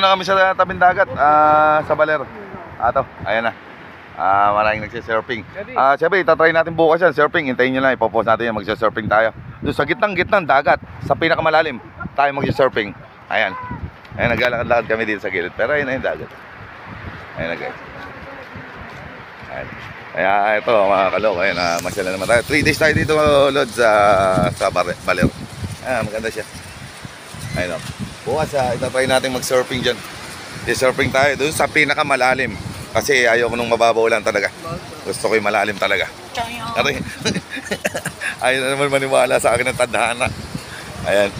na kami sa tabing dagat, sa Baler. Ato, ayan na. Maraming nagsisurfing. Siyempre, itatry natin bukas yan, surfing. Hintayin nyo lang, ipopost natin yan, magsisurfing tayo. Doon sa gitnang dagat, sa pinakamalalim, tayo magsisurfing. Ayan. Ayan, naglalakad-lakad kami dito sa gilid. Pero ayun na yung dagat. Ayan na guys. Ayan. Kaya ito mga kalok, ayan, masyala naman tayo. 3 days tayo dito, Lod, sa Baler. Ayan, maganda siya. Ayun o. Bukas, itatry natin mag-surfing dyan. I-surfing tayo doon sa pinakamalalim. Kasi ayoko nung mababaw lang talaga. Gusto ko yung malalim talaga. Aray. Ayaw na naman maniwala sa akin ng tadhana. Ayan.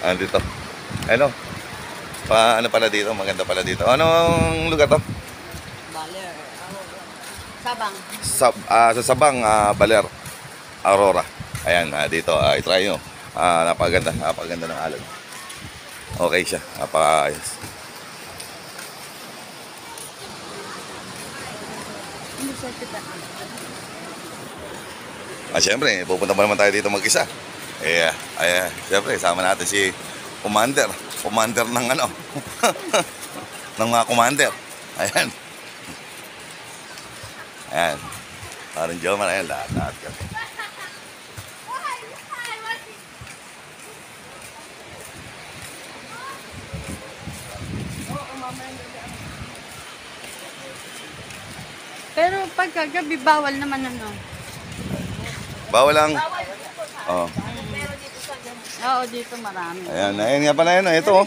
Ayan dito. Ano? Ano pala dito? Maganda pala dito. Anong lugar to? Baler. Sabang. Sa Sabang, Baler. Aurora. Ayan, dito. I-try nyo. Napaganda. Napaganda ng alon. Okay siya. Napaka-ayos. Siyempre, pupunta pa naman tayo dito mag-isa. Siyempre, sama natin si Commander. Commander ng ano? ng mga commander. Ayan. Ayan. Parang Jomar, ayan, lahat kami. Pero pagkagabi, bawal naman ano. Bawal lang. Oo. Oo, dito marami. Ayan, ayan nga pala yun. Ito oh.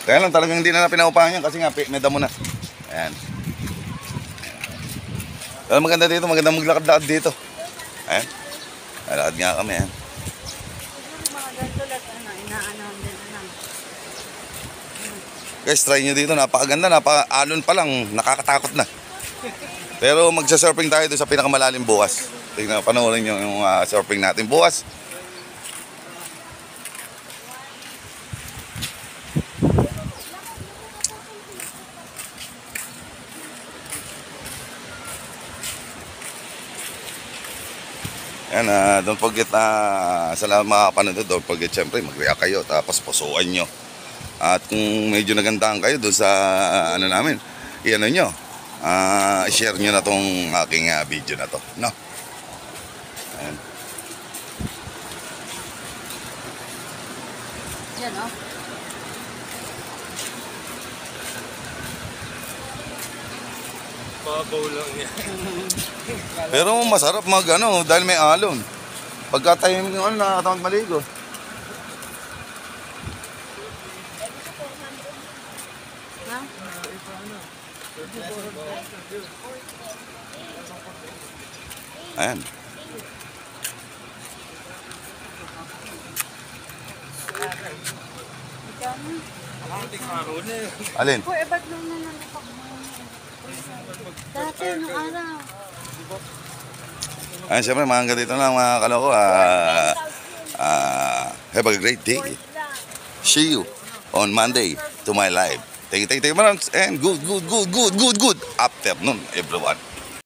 Kaya lang talagang hindi na pinaupahan yan kasi nga may damo na. Ayan. Pero maganda dito, maganda maglakad-lakad dito. Ayan. Lakad nga kami. Ayan. Mga ganito lang, inaano din. Guys, try nyo dito. Napakaganda, napaka-alon pa lang. Nakakatakot na. Pero magsa-surfing tayo doon sa pinakamalalim bukas. Tingnan, panoorin nyo yung surfing natin bukas. Yan, don't forget sa mga panonood, don't forget syempre mag-react kayo tapos pusuan nyo. At kung medyo nagandahan kayo doon sa ano namin, i-ano nyo, share nyo na tong aking video na to, no? Ayan. Yan oh. Babaw lang yan. Pero masarap mag ano, dahil may alon. Pagka tayo yung ano, nakakatamad maligo. Ha? Ayan. Alin? Po, ba't nung nananapak mo? Dati, nung araw. Ayan, syempre mga dito lang mga kaloko. Have a great day. See you on Monday to my live. Thank you, and good afternoon, everyone.